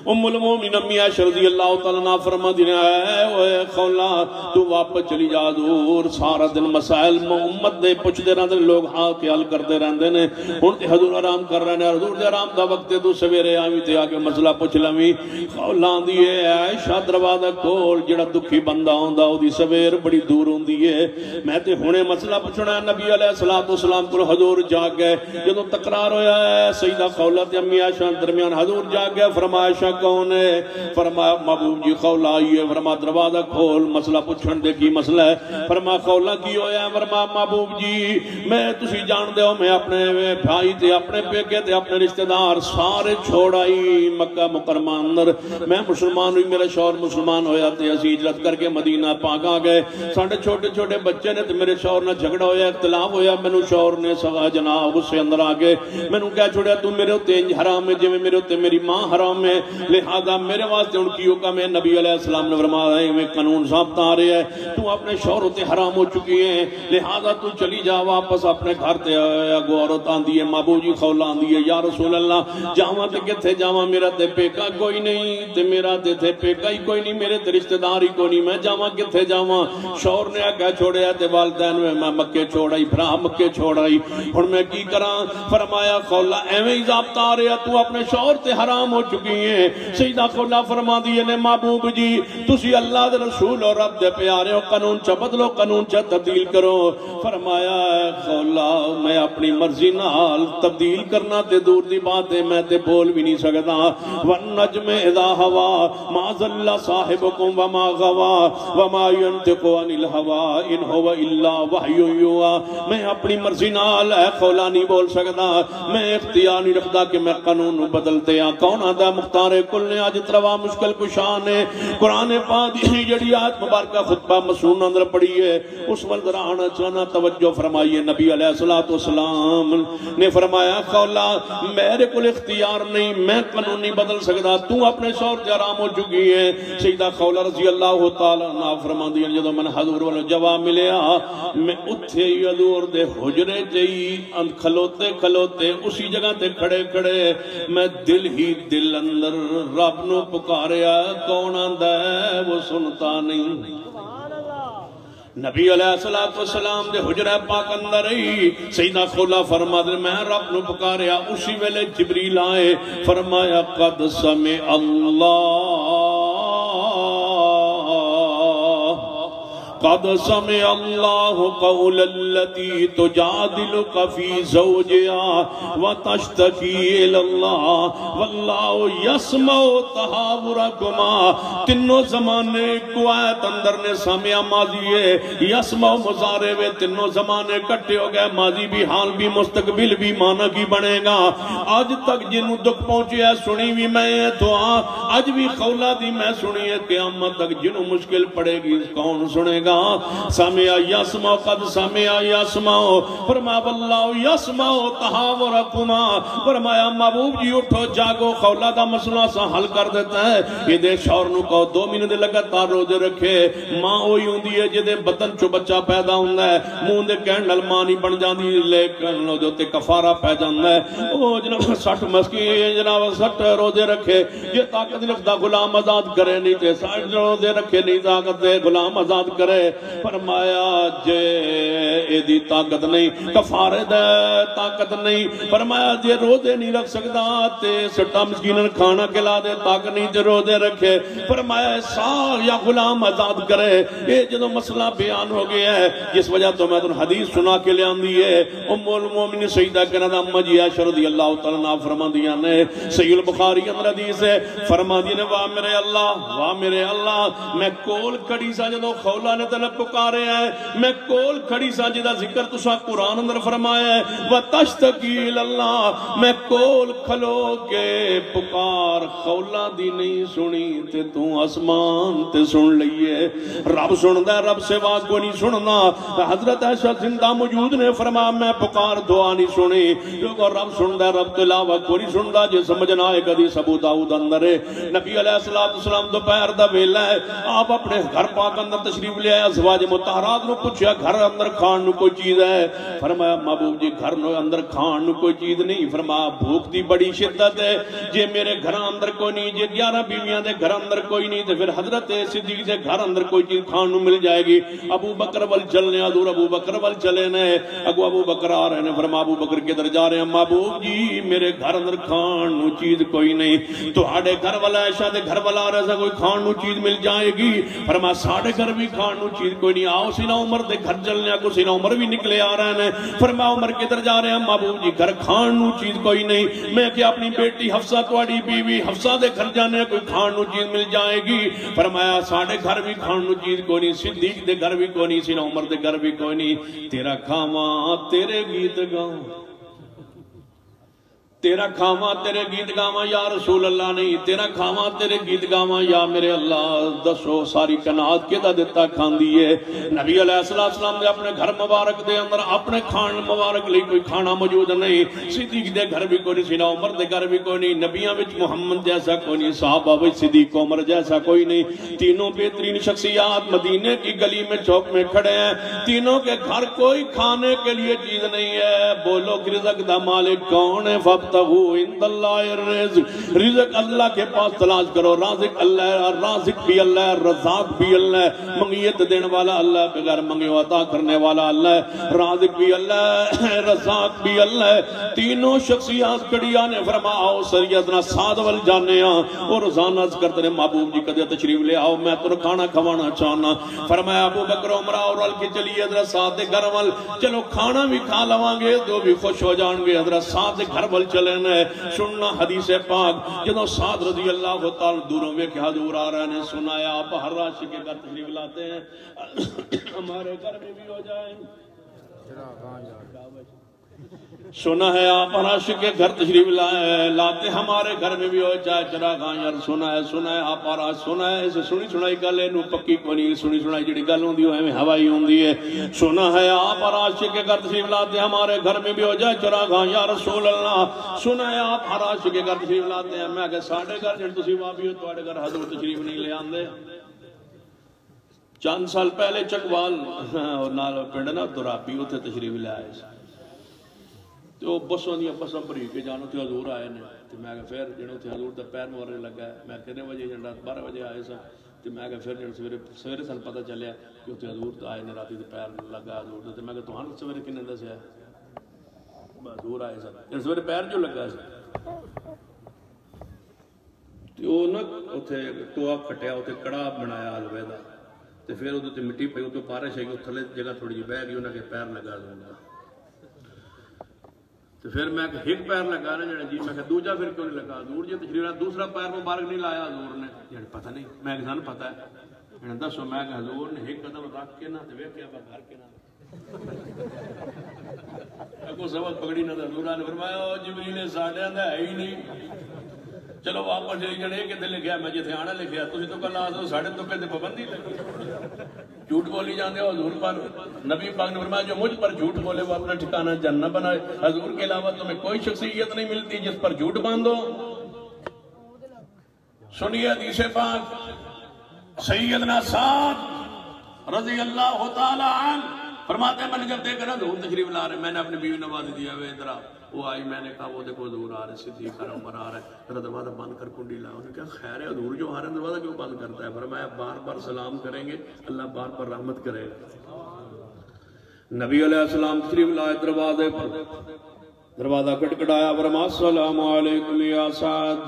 ام المومنین امی عائشہ رضی اللہ تعالیٰ عنہ فرما دی نے اے خولہ تو واپس چلی جا حضور سارا دن مسائل امت دے پوچھتے رہتے لوگ ہاں کے حل کرتے رہتے ہیں ہن تے حضور آرام کر رہے ہیں حضور دے آرام دا وقت تو سویرے آویں تے آ کے مسئلہ پوچھ لویں خولہ دی اے عائشہ دروازہ کھول جڑا دکھی بندہ ہوندا او دی سویر بڑی دور ہوندی ہے میں تے ہنے مسئلہ پوچھنا ہے نبی علیہ الصلوۃ والسلام کو حضور جاگ گئے جدوں تکرار ہویا ہے سیدہ خولہ تے امی عائشہ درمیان حضور جاگ گئے فرمایا کون ہے؟ فرمایا محبوب جی خولا آئی ہے۔ فرمایا دروازہ کھول، مسئلہ پوچھن دے کی مسئلہ ہے؟ فرمایا خولا کی ہویا ہے؟ فرمایا محبوب جی میں تسی جان دے ہو میں اپنے بھائی تے اپنے پیکے تے اپنے رشتہ دار سارے چھوڑ آئی مکہ مکرمہ اندر، میں مسلمان ہوئی، میرا شوہر مسلمان ہویا تے اسی ہجرت کر کے مدینہ پاک آ گئے، ساڑھے چھوٹے چھوٹے بچے نے تے میرے شوہر نے جھگڑا ہویا، اختلاف ہویا، میں نے شوہر نے سوا جناب اس سے اندر آگے میں نے کہا چھوڑیا تو میرے ہوتے حرام ہے جویں میرے ہوتے میری ماں حرام ہے، لہذا میرے واسطے ان کی حکم ہے۔ نبی علیہ السلام نے فرمایا ہے میں قانون ضابطہ آ رہے ہے، تو اپنے شوہر ہوتے حرام ہو چکی ہیں، لہذا تو چلی جا واپس اپنے گھر تے آیا۔ گو عورت آندی ہے، محبوب جی خولا آندی ہے، یا رسول اللہ جاواں تے کتھے جاواں، میرا تے پیکا کوئی نہیں تے میرا تے پیکا ہی کوئی نہیں، میرے تے رشتہ دار ہی کوئی نہیں، میں جاواں کتھے جاواں؟ شوہر نے آگے چھوڑیا تے والدین میں مکے چھوڑائی، بھرا مکے چھوڑائی، ہن میں کی کراں؟ فرمایا خولا ایویں ہی ضابطہ آ رہا تو اپنے شوہر تے حرام ہو چکی ہیں۔ سیدہ خولا فرما دیے نے محبوب جی تسی اللہ دے رسول اور رب دے پیارے ہو، قانون چا بدلو، قانون چا تبدیل کرو۔ فرمایا خولا میں اپنی مرضی نال تبدیل کرنا تے دور دی بات ہے، میں تے بول بھی نہیں سکتا۔ والنجم اذا ہوا ما ضل صاحبکم وما غوا وما ينطق عن الهوى ان هو الا وحی یوحی۔ میں اپنی مرضی نال اے خولا نہیں بول سکتا، میں اختیار نہیں رکھتا کہ میں قانون بدلتے ہاں۔ کون آدھا مختار کل نے آج تروا مشکل کشان ہے قرآن پاک دی جڑی آیت مبارکہ خطبہ مسنون اندر پڑھی ہے اس منظر آنا چانا توجہ فرمائیے۔ نبی علیہ السلام نے فرمایا خولا میرے کل اختیار نہیں، میں قانون نہیں بدل سکتا، تو اپنے شوہر سے حرام ہو چکی ہے۔ سیدہ خولا رضی اللہ تعالیٰ عنہ فرما دیا جدو میں حضور والا جواب ملیا میں اتھے ہی حضور دے حجرے جئی کھلوتے کھلوتے اسی جگہ تے کھڑے کھڑے میں دل ہی دل اندر رب نو پکاریا، کون آندا ہے وہ سنتا نہیں۔ نبی علیہ السلام دے حجرہ پاک اندر ہی سیدہ خولا فرما دے میں رب نو پکاریا، اسی ویلے جبریل آئے، فرمایا قد سمع قد سمع اللہ قول التي تجادلك في زوجها وتشتكي الى الله والله يسمع تحاوركما۔ تنوں زمانے کو آیت اندر نے سامعہ ماضی ہے، یسمع مضارع وے، تنوں زمانے کٹے ہو گئے، ماضی بھی حال بھی مستقبل بھی معنی کی بنے گا۔ آج تک جنہوں دکھ پہنچے ہے سنی بھی میں دعا، آج بھی خولا دی میں سنی ہے، قیامت تک جنہوں مشکل پڑے گی کون سنے گا؟ سامعہ یسمع قد سامعہ یسمع، فرمایا واللہ یسمع تحاورکما۔ فرمایا محبوب جی اٹھو جاگو، خولا دا مسئلہ سا حل کر دیتا ہے۔ یہ دے شور نو کہو 2 مہینے دے لگاتار روزے رکھے، ماں ہوئی ہوں دی ہے جدے بدن چو بچہ پیدا ہوں ہے، مون دے کہن نال ماں نہیں بن جاندی، لیکن جو تے کفارہ پہ جاندہ ہے۔ او جناب 60 مسکی جناب 60 روزے رکھے، یہ طاقت رکھتا غلام آزاد کرے نہیں تے 60 روزے رکھے نہیں طاقت دے غلام آزاد کرے۔ فرمایا جے ایدی طاقت نہیں، کفارے دے طاقت نہیں، فرمایا جے روزے نہیں رکھ سکتا تے 60 مسکینن کھانا کھلا دے طاقت نہیں تے روزے رکھے۔ فرمایا سال یا غلام آزاد کرے۔ یہ جدو مسئلہ بیان ہو گیا ہے جس وجہ تو میں تن حدیث سنا کے لے آندی ہے، ام المومنین سیدہ کنہ اما جی عائشہ رضی اللہ تعالیٰ عنہ فرما دیا نے، صحیح البخاری اندر حدیث ہے، فرما دیا نے واہ میرے اللہ میں کول کھڑی سا جدو خولا نے تن پکارے ہیں، میں کول کھڑی سا جدا ذکر تسا قرآن اندر فرمایا ہے، وَتَشْتَقِي اللہ میں کول کھلو کے پکار خولا دی نہیں سنی تے تو اسمان تے سن لئیے۔ رب سندہ رب سوا کو نہیں سننا۔ حضرت عائشہ زندہ موجود نے فرمایا میں پکار دعا نہیں سنی، کیونکہ رب سندہ رب تلاوہ کو نہیں سندا جے سمجھنا ہے کدی ابو داؤد اندر ہے۔ نبی علیہ السلام دوپہر دا ویلا ہے، آپ اپنے گھر پاک اندر تشریف لے آئے، ازواج مطہرات نو پوچھیا گھر اندر کھان نو کوئی چیز ہے؟ فرمایا محبوب جی گھر نو اندر کھان نو کوئی چیز نہیں۔ فرمایا بھوک دی بڑی شدت ہے، جے میرے گھر اندر کوئی نہیں، جے 11 بیویاں دے گھر اندر کوئی نہیں تو پھر حضرت صدیق دے گھر اندر کوئی چیز کھان نو مل جائے گی۔ ابو بکر ول چلنے، حضور ابو بکر ول چلے نے، اگو ابو بکر آ رہے ہیں، فرمایا ابو بکر کدھر جا رہے ہیں؟ محبوب جی میرے گھر اندر کھان نو چیز کوئی نہیں، تو آڑے گھر والا عائشہ دے گھر والا آ رہے ہیں کوئی کھان نو چیز مل جائے گی؟ فرمایا ساڑے گھر بھی کھان نو چیز کوئی نہیں. آؤ سینا عمر دے گھر چلنے کو. سینا عمر بھی نکلے آ رہے ہیں. فرمایا عمر کدھر جا رہے ہیں؟ محبوب جی گھر کھان نو چیز کوئی نہیں. میں کہ اپنی بیٹی حفصہ تواڈی بیوی حفصہ دے گھر جانے کوئی کھان نو چیز مل جائے گی. فرمایا ساڑھے گھر بھی کھان نو چیز کوئی نہیں. صدیق دے گھر بھی کوئی نہیں. سینا عمر دے گھر بھی کوئی نہیں. تیرا کھاواں تیرے گیت گاؤں, تیرا کھاواں تیرے گیت گاواں یا رسول اللہ نہیں. تیرا کھاواں تیرے گیت گاواں یا میرے اللہ. دسو ساری کائنات کدا دتا کھاندی ہے؟ نبی علیہ السلام نے اپنے گھر مبارک دے اندر اپنے کھان مبارک لئی کوئی کھانا موجود نہیں. صدیق دے گھر بھی کوئی نہیں. سینا عمر دے گھر بھی کوئی نہیں. نبیاں وچ محمد جیسا کوئی نہیں. صحابہ وچ صدیق عمر جیسا کوئی نہیں. تینوں بہترین شخصیات مدینے کی گلی میں چوک میں کھڑے ہیں. تینوں کے گھر کوئی کھانے کے لیے چیز نہیں ہے. بولو کہ رزق دا مالک کون ہے؟ عند اللہ الرزق. رزق اللہ کے پاس تلاش کرو. رازق اللہ ہے, رازق بھی اللہ ہے, رزاق بھی اللہ ہے. منگیت دینے والا اللہ ہے, بغیر منگے عطا کرنے والا اللہ ہے. رازق بھی اللہ ہے, رزاق بھی اللہ ہے. تینوں شخصیات کڑیا نے فرماؤ سیدنا سعد ول جانے ہاں اور روزانہ کرتے ہیں محبوب جی کدے تشریف لے آؤ میں تو کھانا کھوانا چاہنا. فرمایا ابو بکر عمر اور ول کے چلیے حضرت سعد دے گھر ول. چلو کھانا بھی کھا لواں گے تو بھی خوش ہو جان گے. حضرت سعد دے گھر ول چلے سننا حدیث پاک. جدو سعد رضی اللہ تعالی دوروں میں کہ حضور آ رہے ہیں, سنایا آپ ہر راشد کے گھر تشریف لاتے ہیں, ہمارے گھر میں بھی ہو جائیں. سنا ہے آپ راشد کے گھر تشریف لاتے ہمارے گھر میں بھی ہو جائے. چراغاں یار سنا ہے آپ راشد. سنا ہے اسے سنی سنائی گل ہے پکی کو نہیں. سنی سنائی جڑی گل ہوندی ہے ہوائی ہوندی ہے. سنا ہے آپ راشد کے گھر تشریف لاتے ہمارے گھر میں بھی ہو جائے. چراغاں یا رسول اللہ. سنا ہے آپ راشد کے گھر تشریف لاتے ہیں. میں کہ ساڈے گھر جڑ تسی وابی ہو تواڈے گھر حضور تشریف نہیں لے آندے. چند سال پہلے چکوال نال پنڈ نا درابی اوتھے تشریف لے آئے تو بسوں دیا بساں بھری کے جانو تے حضور آئے نے. تے میں کہ پھر جڑوں تے حضور دا پیر مورنے لگا ہے. میں کتنے بجے جنڈا 12 بجے آئے سا. تے میں کہ پھر جڑ سویرے سن پتہ چلیا کہ تے حضور آئے نے راتی تے پیر لگا حضور دا. تے میں کہ تہاں سویرے کنے دسیا؟ حضور آئے سا جڑ سویرے پیر جو لگا سی. تے او نا اوتھے ٹوਆ کھٹیا اوتھے کڑا بنایا حلوے دا. تے پھر اودے تے مٹی پئی اوتوں بارش آئی تھلے جگہ تھوڑی جی بہ گئی انہاں کے پیر لگا دونگا. تو پھر میں کہ ایک پیر لگا نا جڑا جی میں کہ دوجا پھر کیوں نہیں لگا؟ حضور جی تشریف دوسرا پیر مبارک نہیں لایا حضور نے. جڑ پتہ نہیں میں کہ سن پتہ ہے. دسو میں کہ حضور نے ایک قدم رکھ کے نہ تے ویکھیا با گھر کے نہ کو سبق پکڑی نہ. حضور نے فرمایا جبریل ساڈے دا ہے ہی نہیں. چلو واپس چلی جڑے کہ لکھیا میں جتھے آنا لکھیا تسی تو کل آ ساڈے تو تے پابندی لگی. جھوٹ بولی جاندے ہو حضور پر. نبی پاک نے فرمایا جو مجھ پر جھوٹ بولے وہ اپنا ٹھکانہ جنت بنائے. حضور کے علاوہ تمہیں کوئی شخصیت نہیں ملتی جس پر جھوٹ باندھو. سنیے حدیث پاک. سیدنا سعد رضی اللہ تعالی عنہ فرماتے ہیں میں نے جب دیکھا نا حضور تشریف لا رہے, میں نے اپنی بیوی نواز دیا ہوئے ادھر وہ آئی. میں نے کہا وہ دیکھو حضور آ رہے, صدیق عمر آ رہے, ذرا دروازہ بند کر کنڈی لاؤ. انہوں نے کہا خیر ہے حضور جو آ رہے ہیں دروازہ کیوں بند کرتا ہے؟ فرمایا بار بار سلام کریں گے اللہ بار بار رحمت کرے گا. نبی علیہ السلام تشریف لائے دروازے پر. دروازہ کٹکھٹایا. فرمایا السلام علیکم یا سعد.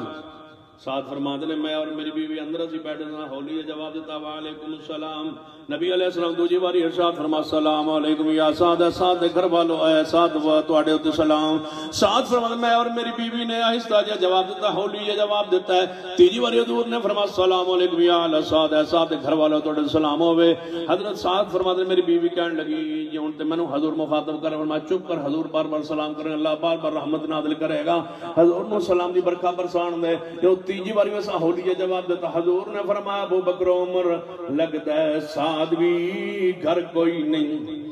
سعد فرماتے ہیں میں اور میری بیوی اندر اسی بیٹھے تھا. ہولی جواب دیتا وعلیکم السلام. نبی علیہ السلام دوجی باری ارشاد فرمایا السلام علیکم یا سعد. سعد دے گھر والو اے سعد تواڈے تے سلام. سعد فرماتے میں اور میری بیوی نے آہستہ جا جواب دیتا. ہولی جواب دیتا ہے. تیجی باری حضور نے فرمایا السلام علیکم یا اہل سعد. اے سعد دے گھر والو تواڈے سلام ہوے. حضرت سعد فرماتے میری بیوی کہنے لگی جی ہن تے مینوں حضور مخاطب کر. فرمایا چپ کر, حضور بار بار سلام کریں اللہ بار بار رحمت نازل کرے گا. حضور نو سلام دی برکت برسان دے. جو تیجی باری میں ہولی جواب دیتا. حضور نے فرمایا ابو بکر عمر لگتا ہے سعد بھی گھر کوئی نہیں.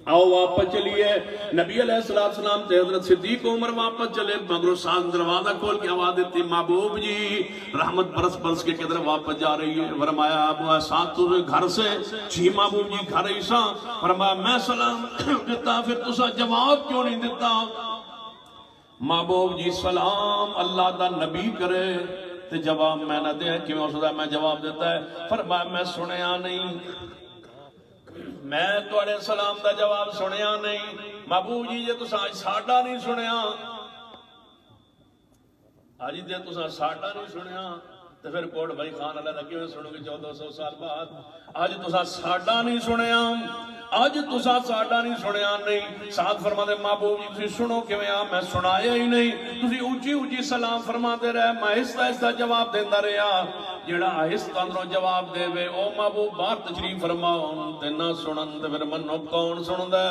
آؤ واپس چلیے. نبی علیہ السلام تے حضرت صدیق عمر واپس چلے. مگر سعد دروازہ کھول کے آواز دیتی محبوب جی رحمت برس برس کے کدھر واپس جا رہی ہے. فرمایا ابو سعد تو گھر سے جی محبوب جی گھر ہی سا. فرمایا میں سلام دیتا پھر تسا جواب کیوں نہیں دیتا؟ محبوب جی سلام اللہ دا نبی کرے تے جواب میں نہ دے کیوں ہو سکتا میں جواب دیتا ہے؟ فرمایا میں سنیا نہیں, میں تواڈے سلام دا جواب سنیا نہیں. محبوب جی جے تساں اج ساڈا نہیں سنیا, اج جے تساں ساڈا نہیں سنیا تو پھر کوٹ بھائی خان اللہ دا کیوں سنو گی 1400 سال بعد آج تسا ساڈا نہیں سنیا آج تسا ساڈا نہیں سنیا نہیں ساتھ فرما دے محبوب جی تسی سنو کیویں آ میں سنایا ہی نہیں تسی اونچی اونچی سلام فرما دے رہے میں آہستہ آہستہ جواب دیندا رہیا جڑا آہستہ اندروں جواب دے وے او محبوب باہر تشریف فرماؤ تے نہ سنن تے پھر منو کون سندا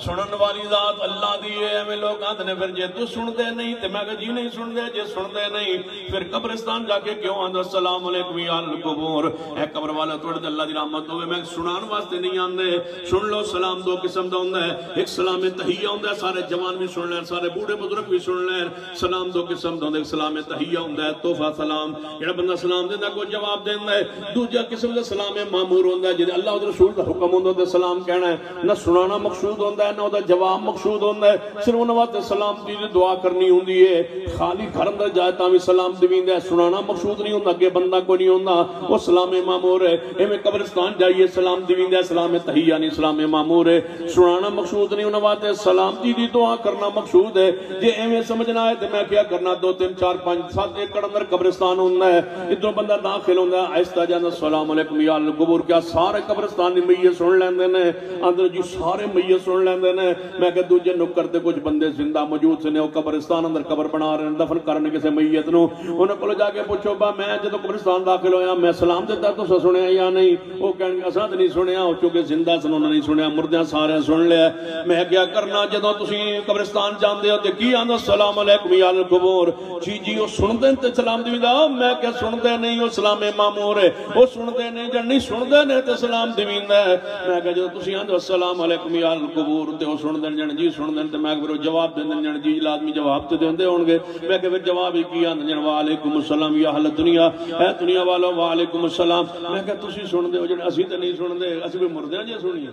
سنن والی ذات اللہ دی ہے میں لوگ آندے نے پھر جے تو سن دے نہیں تے میں کہ جی نہیں سن دے جے سن دے نہیں پھر قبرستان جا کے کیوں آندے السلام علیکم یا القبور اے قبر والا توڑ دے اللہ دی رحمت ہوے میں سنان واسطے نہیں آندے سن لو سلام دو قسم دا ہوندا ہے ایک سلام تحیہ ہوندا ہے سارے جوان بھی سن لین سارے بوڑھے بزرگ بھی سن لین سلام دو قسم دا ہوندا ہے ایک سلام تحیہ ہوندا ہے تحفہ سلام جڑا بندہ سلام دیندا کوئی جواب دیندا ہے دوجا قسم دا سلام مامور ہوندا ہے جے اللہ دے رسول دا حکم ہوندا تے سلام کہنا ہے نہ سنانا مقصود ہوندا ہے نہ جواب مقصود ہوتا ہے صرف انہوں نے سلامتی دی دعا کرنی ہوندی ہے خالی گھر اندر جائے تاں بھی سلام دیویندا ہے سنانا مقصود نہیں ہوندا کہ بندہ کوئی نہیں ہوندا وہ سلام مامور ہے ایویں قبرستان جائیے سلام دیویندا ہے سلام تحیہ نہیں سلام مامور ہے سنانا مقصود نہیں انہوں نے سلامتی دی دعا کرنا مقصود ہے جے ایویں سمجھنا ہے تے میں کیا کرنا 2 3 4 5 7 ایکڑ اندر قبرستان ہوندا ہے ادھر بندہ داخل ہوندا ہے آہستہ جانا السلام علیکم یا القبور کیا سارے قبرستان دی میت سن لیندے نے اندر جی سارے میت سن لیندے نے میں کہ دوجے نکر تے کچھ بندے زندہ موجود سے نے وہ قبرستان اندر قبر بنا رہے ہیں دفن کرنے کسے میت نو انہوں کو جا کے پوچھو با میں جدو قبرستان داخل ہویا میں سلام دیتا تو سنیا یا نہیں وہ کہنے گا اساں تے نہیں سنیا چونکہ زندہ سن انہوں نے نہیں سنیا مردیاں سارے سن لیا میں کیا کرنا جدو تسی قبرستان جاندے ہو تے کی آندا السلام علیکم یا القبور جی جی وہ سن دے تے سلام دیویندا میں کہ سن دے نہیں وہ سلام مامور ہے وہ سن دے نہیں جڑ نہیں سن دے نے تے سلام دیویندا ہے میں کہ جدو تسی آندے السلام علیکم یا القبور تے وہ سن دے جن جی سن دے تے میں کہ جواب دین جن جی لازمی جواب تے دیندے ہون گے میں کہ پھر جواب ہی کیا جن وعلیکم السلام یا اہل دنیا اے دنیا والو وعلیکم السلام میں کہ تسی سن دے ہو جن اسی تے نہیں سن دے اسی بھی مردیاں جے سنیے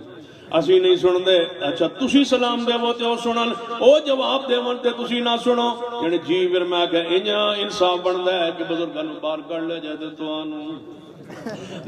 اسی نہیں سن دے اچھا تسی سلام دے وہ تے او سنن او جواب دیون تے تسی نہ سنو جن جی پھر میں کہ انصاف بندا ہے کہ بزرگاں نوں باہر کڈ لے جائے تے تانوں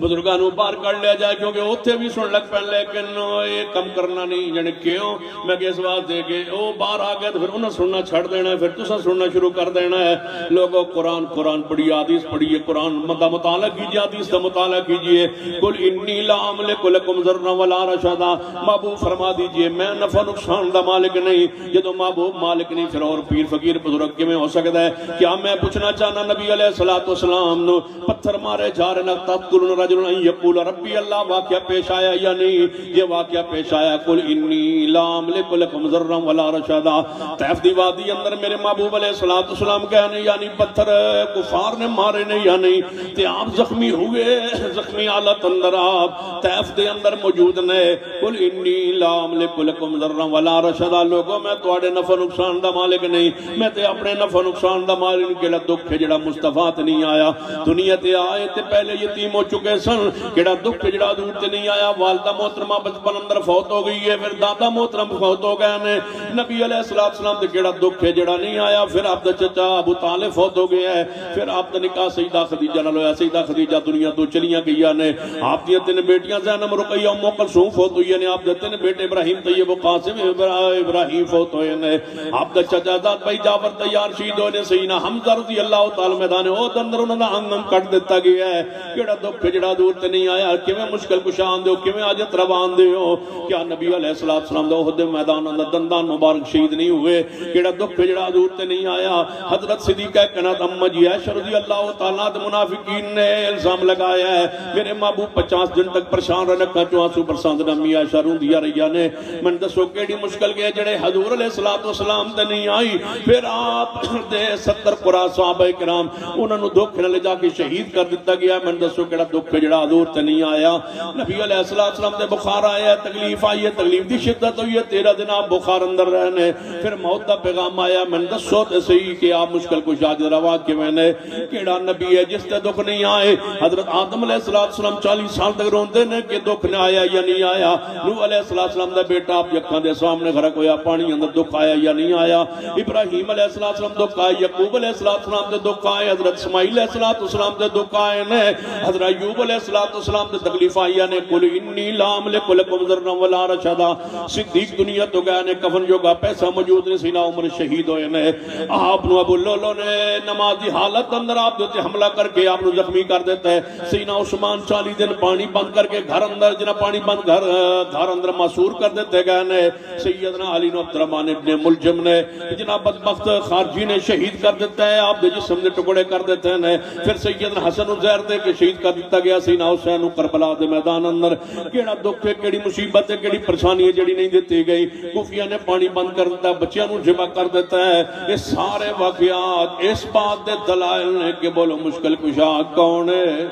بزرگاں نوں باہر کڈ لیا جائے کیونکہ اوتھے بھی سن لگ پے لیکن یہ کم کرنا نہیں یعنی کیوں میں کہ اس واسطے کہ او باہر آ گئے تو پھر انہاں سننا چھڑ دینا ہے پھر تساں سننا شروع کر دینا ہے لوگوں قرآن پڑھیے حدیث پڑھیے قرآن دا مطالعہ کیجیے حدیث دا مطالعہ کیجیے قل انی لا املک لکم ضرا ولا رشدا محبوب فرما دیجئے میں نفع نقصان دا مالک نہیں جدو محبوب مالک نہیں پھر اور پیر فقیر بزرگ کیویں ہو سکتا ہے کیا میں پوچھنا چاہنا نبی علیہ الصلوۃ والسلام نو پتھر مارے جا رہے نہ تقولون رجل ان یقول ربی اللہ واقعہ پیش آیا یا نہیں یہ واقعہ پیش آیا قل انی لا املک لکم ضرا ولا رشدا طیف دی وادی اندر میرے محبوب علیہ الصلوۃ والسلام کہنے یعنی پتھر کفار نے مارے نہیں یا نہیں تے آپ زخمی ہوئے زخمی حالت اندر آپ طیف دے اندر موجود نے قل انی لا املک لکم ضرا ولا رشدا لوگوں میں تواڈے نفع نقصان دا مالک نہیں میں تے اپنے نفع نقصان دا مالک کیڑا دکھ ہے جڑا مصطفیٰ تے نہیں آیا دنیا تے آئے تے پہلے یتیم ہو چکے سن کیڑا دکھ جڑا دور تے نہیں آیا والدہ محترمہ بچپن اندر فوت ہو گئی ہے پھر دادا محترم فوت ہو گئے نے نبی علیہ السلام تے کیڑا دکھ ہے جڑا نہیں آیا پھر آپ دا چچا ابو طالب فوت ہو گیا ہے پھر آپ دا نکاح سیدہ خدیجہ نال ہویا سیدہ خدیجہ دنیا تو چلیاں گئیاں نے آپ دی 3 بیٹیاں زینب رقیہ ام کلثوم فوت ہوئی نے آپ دے 3 بیٹے ابراہیم طیب و قاسم ابراہیم فوت ہوئے نے آپ دا چچا زاد بھائی جعفر تیار شہید ہوئے نے سیدنا حمزہ رضی اللہ تعالی میدان احد اندر انہاں دا انگم کٹ دتا گیا ہے کیڑا دکھ جڑا دور تے نہیں آیا کیویں مشکل کشا آندے ہو کیویں حاجت روا آندے ہو کیا نبی علیہ السلام دا احد میدان اندر دندان مبارک شہید نہیں ہوئے کیڑا دکھ جڑا دور تے نہیں آیا حضرت صدیقہ کائنات اما جی عائشہ رضی اللہ تعالی عنہ منافقین نے الزام لگایا ہے میرے محبوب 50 دن تک پریشان رہنے کا چواسو برساند نمی عائشہ روندیا رہیا نے من دسو کیڑی مشکل گئے جڑے حضور علیہ السلام تے نہیں آئی پھر آپ دے 70 قرآن صحابہ کرام انہوں نے دکھ نہ لے جا کے شہید کر دیتا گیا من دسو کیڑا دکھ جڑا حضور تے نہیں آیا نبی علیہ السلام دے بخار آیا تکلیف آئی ہے تکلیف دی شدت ہوئی ہے 13 دن آپ بخار اندر رہنے پھر موت دا پیغام آیا من دسو تے صحیح کہ آپ مشکل کو شاہد روا کے میں نے کیڑا نبی ہے جس تے دکھ نہیں آئے حضرت آدم علیہ السلام 40 سال تک روندے نے کہ دکھ نہ آیا یا نہیں آیا نوح علیہ السلام دا بیٹا آپ یکاں دے سامنے غرق ہویا پانی اندر دکھ آیا یا نہیں آیا ابراہیم علیہ السلام دکھ آئے یعقوب علیہ السلام دے دکھ آئے حضرت اسماعیل علیہ السلام دے دکھ آئے نے حضرت ایوب علیہ السلام سے تکلیف آئی نے قل انی لا املک لکم ضرا ولا رشدا صدیق دنیا تو گئے نے کفن جو گا پیسہ موجود نے سینا عمر شہید ہوئے نے آپ نو ابو لولو نے نمازی حالت اندر آپ دیتے حملہ کر کے آپ نو زخمی کر دیتا ہے سینا عثمان 40 دن پانی بند کر کے گھر اندر جنا پانی بند گھر اندر معصور کر دیتے گئے نے سیدنا علی نو عبد الرحمن ابن ملجم نے جناب بدبخت خارجی نے شہید کر دیتا ہے آپ دے جسم نے ٹکڑے کر دیتے ہیں پھر سیدنا حسن زہر دے کے شہید کر دیتا گیا سینا حسین نو کربلا دے میدان اندر کیڑا دکھ ہے کیڑی مصیبت ہے کیڑی پریشانی ہے جڑی نہیں دیتی گئی کوفیہ نے پانی بند کر دیتا ہے بچیاں نو ذبح کر دیتا ہے یہ سارے واقعات اس بات دے دلائل نے کہ بولو مشکل کشا کون ہے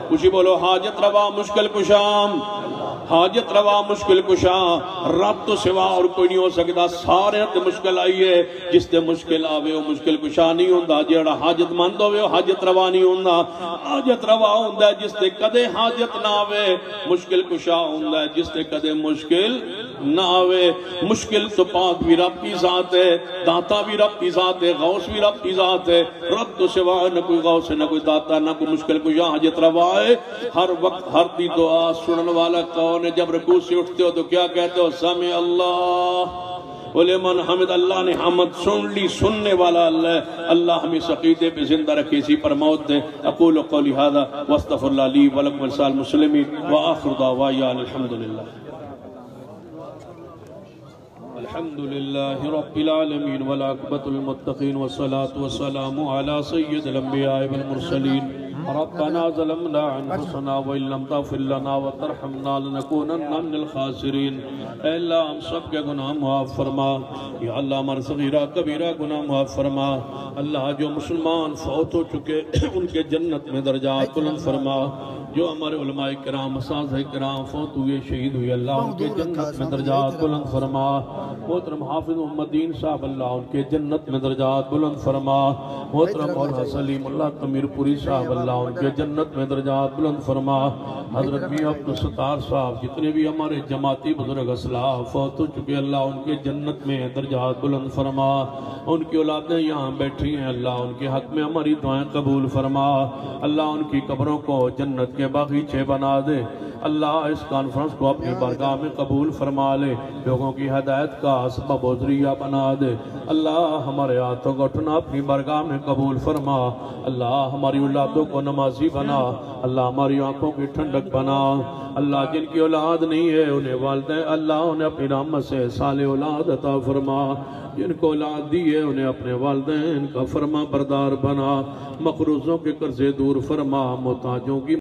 کچھ بولو حاجت روا مشکل کشام حاجت روا مشکل کشا رب تو سوا اور کوئی نہیں ہو سکتا سارے تے مشکل آئیے جس تے مشکل آوے وہ مشکل کشا نہیں ہوندہ جیڑا حاجت مند ہوئے وہ حاجت روا نہیں ہوندہ حاجت روا ہوندہ جس تے کدے حاجت نہ آوے مشکل کشا ہوندہ جس تے کدے مشکل نہ آوے مشکل تو پاک بھی رب کی ذات ہے داتا بھی رب کی ذات ہے غوث بھی رب کی ذات ہے رب تو سوا نہ کوئی غوث ہے نہ کوئی داتا نہ کوئی مشکل کشا حاجت روا ہے ہر وقت ہر دی دعا سنن والا کون جب رکوع سے اٹھتے ہو تو کیا کہتے ہو سمع اللہ ولمن حمد اللہ نے حمد سن لی سننے والا اللہ ہمیں عقیدے پہ زندہ رکھے اسی پر موت دے اقول قولی ھذا واستغفر اللہ لی ولکم ولسائر المسلمین وآخر دعوانا الحمدللہ الحمدللہ رب العالمین والعاقبۃ للمتقین والصلاة والسلام علی سید الانبیاء والمرسلین ربنا ظلمنا انفسنا وان لم تغفر لنا وترحمنا لنكونن من الخاسرین اے اللہ ہم سب کے گناہ معاف فرما یا اللہ ہمارے صغیرہ کبیرہ گناہ معاف فرما اللہ جو مسلمان فوت ہو چکے ان کے جنت میں درجات بلند فرما جو ہمارے علماء کرام اساتذہ کرام فوت ہوئے شہید ہوئے اللہ ان کے جنت میں درجات بلند فرما محترم حافظ محمد دین صاحب اللہ ان کے جنت میں درجات بلند فرما محترم مولانا سلیم اللہ تمیر پوری صاحب اللہ ان کے جنت میں درجات بلند فرما حضرت میاں عبدالستار صاحب جتنے بھی ہمارے جماعتی بزرگ اسلاف فوت ہو چکے اللہ ان کے جنت میں درجات بلند فرما ان کی اولادیں یہاں بیٹھی ہیں اللہ ان کے حق میں ہماری دعائیں قبول فرما اللہ ان کی قبروں کو جنت کے باغیچے بنا دے اللہ اس کانفرنس کو اپنی بارگاہ میں قبول فرما لے لوگوں کی ہدایت کا سبب و ذریعہ بنا دے اللہ ہمارے ہاتھوں کو اٹھنا اپنی بارگاہ میں قبول فرما اللہ ہماری اولادوں کو نمازی بنا اللہ ہماری آنکھوں کی ٹھنڈک بنا اللہ جن کی اولاد نہیں ہے انہیں والدین اللہ انہیں اپنی رحمت سے صالح اولاد عطا فرما جن کو اولاد دی ہے انہیں اپنے والدین کا فرما بردار بنا مقروضوں کے قرضے دور فرما محتاجوں کی